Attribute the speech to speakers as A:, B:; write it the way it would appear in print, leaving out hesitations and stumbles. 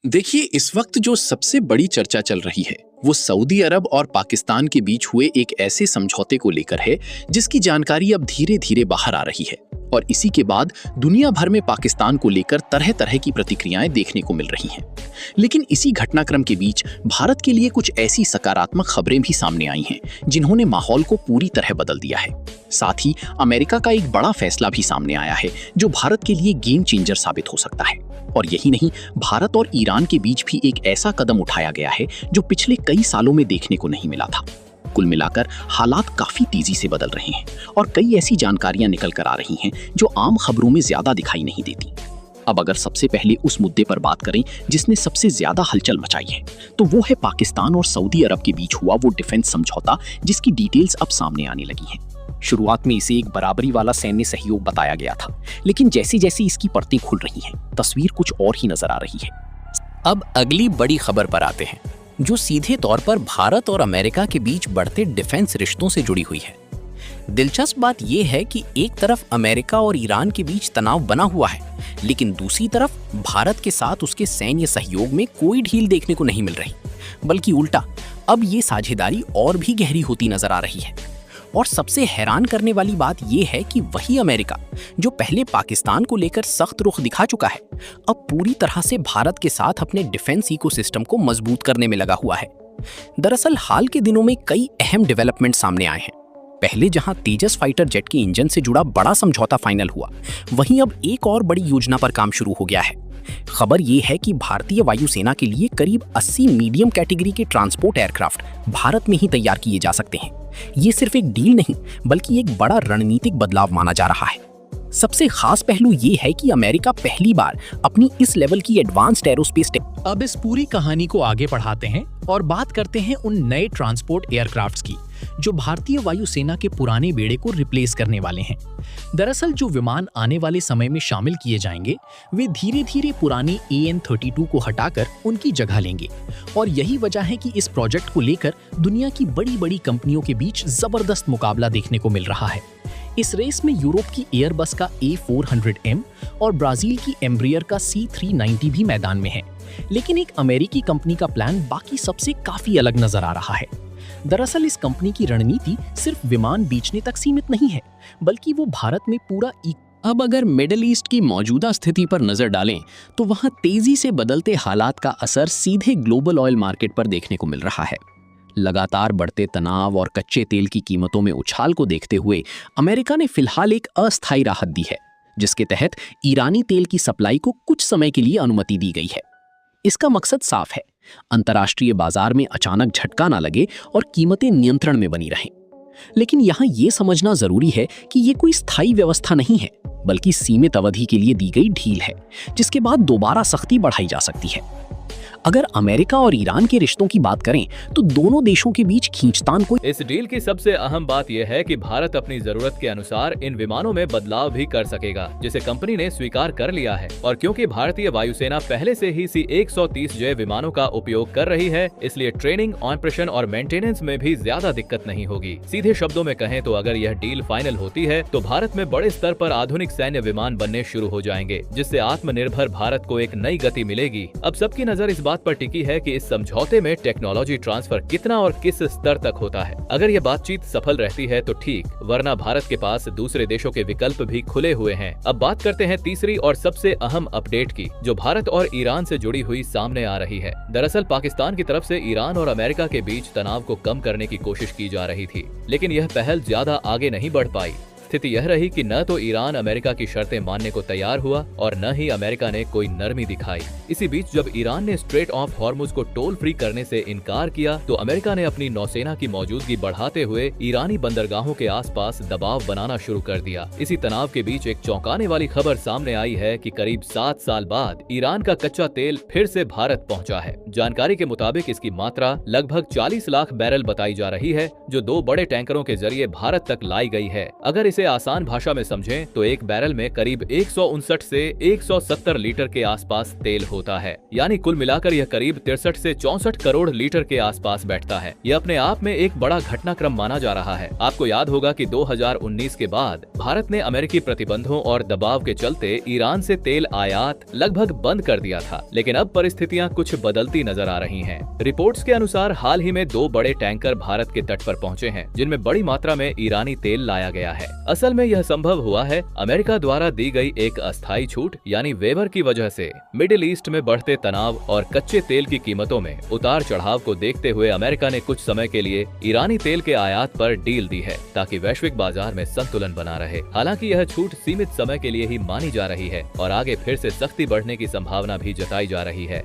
A: देखिए, इस वक्त जो सबसे बड़ी चर्चा चल रही है वो सऊदी अरब और पाकिस्तान के बीच हुए एक ऐसे समझौते को लेकर है जिसकी जानकारी अब धीरे धीरे बाहर आ रही है। और इसी के बाद दुनिया भर में पाकिस्तान को लेकर तरह तरह की प्रतिक्रियाएं देखने को मिल रही हैं। लेकिन इसी घटनाक्रम के बीच भारत के लिए कुछ ऐसी सकारात्मक खबरें भी सामने आई हैं जिन्होंने माहौल को पूरी तरह बदल दिया है। साथ ही अमेरिका का एक बड़ा फैसला भी सामने आया है जो भारत के लिए गेम चेंजर साबित हो सकता है। और यही नहीं, भारत और ईरान के बीच भी एक ऐसा कदम उठाया गया है जो पिछले कई सालों में देखने को नहीं मिला था। कुल मिलाकर हालात काफी तेजी से बदल रहे हैं और कई ऐसी जानकारियां निकल कर आ रही हैं जो आम खबरों में ज्यादा दिखाई नहीं देती। अब अगर सबसे पहले उस मुद्दे पर बात करें जिसने सबसे ज्यादा हलचल मचाई है, तो वो है पाकिस्तान और सऊदी अरब के बीच हुआ वो डिफेंस समझौता जिसकी डिटेल्स अब सामने आने लगी हैं। शुरुआत में इसे एक बराबरी वाला सैन्य सहयोग बताया गया था, लेकिन जैसे जैसे इसकी परतें खुल रही हैं, तस्वीर कुछ और ही नजर आ रही है। अब अगली बड़ी खबर पर आते हैं, जो सीधे तौर पर भारत और अमेरिका के बीच बढ़ते डिफेंस रिश्तों से जुड़ी हुई है। दिलचस्प बात यह है कि एक तरफ अमेरिका और ईरान के बीच तनाव बना हुआ है, लेकिन दूसरी तरफ भारत के साथ उसके सैन्य सहयोग में कोई ढील देखने को नहीं मिल रही, बल्कि उल्टा अब ये साझेदारी और भी गहरी होती नजर आ रही है। और सबसे हैरान करने वाली बात यह है कि वही अमेरिका जो पहले पाकिस्तान को लेकर सख्त रुख दिखा चुका है, अब पूरी तरह से भारत के साथ अपने डिफेंस इकोसिस्टम को मजबूत करने में लगा हुआ है। दरअसल हाल के दिनों में कई अहम डेवलपमेंट सामने आए हैं। पहले जहां तेजस फाइटर जेट के इंजन से जुड़ा बड़ा समझौता फाइनल हुआ, वहीं अब एक और बड़ी योजना पर काम शुरू हो गया है। खबर ये है कि भारतीय वायुसेना के लिए करीब 80 मीडियम कैटेगरी के ट्रांसपोर्ट एयरक्राफ्ट भारत में ही तैयार किए जा सकते हैं। ये सिर्फ एक डील नहीं, बल्कि एक बड़ा रणनीतिक बदलाव माना जा रहा है। सबसे खास पहलू ये है कि अमेरिका पहली बार अपनी इस लेवल की एडवांस्ड एरोस्पेस
B: अब इस पूरी कहानी को आगे बढ़ाते हैं और बात करते हैं उन नए ट्रांसपोर्ट एयरक्राफ्ट्स की जो भारतीय वायुसेना के पुराने बेड़े को रिप्लेस करने वाले हैं। दरअसल जो विमान आने वाले समय में शामिल किए जाएंगे, वे धीरे धीरे पुराने AN-32 को हटाकर उनकी जगह लेंगे। और यही वजह है कि इस प्रोजेक्ट को लेकर दुनिया की बड़ी बड़ी कंपनियों के बीच जबरदस्त मुकाबला देखने को मिल रहा है। इस रेस में यूरोप की एयरबस का A400M और ब्राजील की एम्ब्रियर का C390 भी मैदान में है। लेकिन एक अमेरिकी कंपनी का प्लान बाकी सबसे काफी अलग नजर आ रहा है। दरअसल इस कंपनी की रणनीति सिर्फ विमान बेचने तक सीमित नहीं है, बल्कि वो भारत में पूरा
A: अब अगर मिडिल ईस्ट की मौजूदा स्थिति पर नजर डालें तो वहां तेजी से बदलते हालात का असर सीधे ग्लोबल ऑयल मार्केट पर देखने को मिल रहा है। लगातार बढ़ते तनाव और कच्चे तेल की कीमतों में उछाल को देखते हुए अमेरिका ने फिलहाल एक अस्थायी राहत दी है, जिसके तहत ईरानी तेल की सप्लाई को कुछ समय के लिए अनुमति दी गई है। इसका मकसद साफ है, अंतर्राष्ट्रीय बाजार में अचानक झटका ना लगे और कीमतें नियंत्रण में बनी रहें। लेकिन यहाँ ये समझना जरूरी है कि ये कोई स्थायी व्यवस्था नहीं है, बल्कि सीमित अवधि के लिए दी गई ढील है, जिसके बाद दोबारा सख्ती बढ़ाई जा सकती है। अगर अमेरिका और ईरान के रिश्तों की बात करें तो दोनों देशों के बीच खींचतान को
C: इस डील की सबसे अहम बात यह है कि भारत अपनी जरूरत के अनुसार इन विमानों में बदलाव भी कर सकेगा, जिसे कंपनी ने स्वीकार कर लिया है। और क्योंकि भारतीय वायुसेना पहले से ही C-130J विमानों का उपयोग कर रही है, इसलिए ट्रेनिंग, ऑपरेशन और मेंटेनेंस में भी ज्यादा दिक्कत नहीं होगी। सीधे शब्दों में कहें तो अगर यह डील फाइनल होती है तो भारत में बड़े स्तर पर आधुनिक सैन्य विमान बनने शुरू हो जाएंगे, जिससे आत्मनिर्भर भारत को एक नई गति मिलेगी। अब सबकी नजर इस बात पर टिकी है कि इस समझौते में टेक्नोलॉजी ट्रांसफर कितना और किस स्तर तक होता है। अगर यह बातचीत सफल रहती है तो ठीक, वरना भारत के पास दूसरे देशों के विकल्प भी खुले हुए हैं। अब बात करते हैं तीसरी और सबसे अहम अपडेट की, जो भारत और ईरान से जुड़ी हुई सामने आ रही है। दरअसल पाकिस्तान की तरफ से ईरान और अमेरिका के बीच तनाव को कम करने की कोशिश की जा रही थी, लेकिन यह पहल ज्यादा आगे नहीं बढ़ पाई। स्थिति यह रही कि न तो ईरान अमेरिका की शर्तें मानने को तैयार हुआ और न ही अमेरिका ने कोई नरमी दिखाई। इसी बीच जब ईरान ने स्ट्रेट ऑफ हॉर्मुज को टोल फ्री करने से इनकार किया, तो अमेरिका ने अपनी नौसेना की मौजूदगी बढ़ाते हुए ईरानी बंदरगाहों के आसपास दबाव बनाना शुरू कर दिया। इसी तनाव के बीच एक चौंकाने वाली खबर सामने आई है कि करीब 7 साल बाद ईरान का कच्चा तेल फिर से भारत पहुंचा है। जानकारी के मुताबिक इसकी मात्रा लगभग 40 लाख बैरल बताई जा रही है, जो 2 बड़े टैंकरों के जरिए भारत तक लाई गई है। अगर इसे इसे आसान भाषा में समझें तो एक बैरल में करीब 159 से 170 लीटर के आसपास तेल होता है, यानी कुल मिलाकर यह करीब 63 से 64 करोड़ लीटर के आसपास बैठता है। यह अपने आप में एक बड़ा घटनाक्रम माना जा रहा है। आपको याद होगा कि 2019 के बाद भारत ने अमेरिकी प्रतिबंधों और दबाव के चलते ईरान से तेल आयात लगभग बंद कर दिया था, लेकिन अब परिस्थितियां कुछ बदलती नजर आ रही हैं। रिपोर्ट्स के अनुसार हाल ही में 2 बड़े टैंकर भारत के तट पर पहुंचे हैं, जिनमें बड़ी मात्रा में ईरानी तेल लाया गया है। असल में यह संभव हुआ है अमेरिका द्वारा दी गई एक अस्थायी छूट यानी वेवर की वजह से। मिडिल ईस्ट में बढ़ते तनाव और कच्चे तेल की कीमतों में उतार चढ़ाव को देखते हुए अमेरिका ने कुछ समय के लिए ईरानी तेल के आयात पर डील दी है, ताकि वैश्विक बाजार में संतुलन बना रहे। हालांकि यह छूट सीमित समय के लिए ही मानी जा रही है और आगे फिर से सख्ती बढ़ने की संभावना भी जताई जा रही है।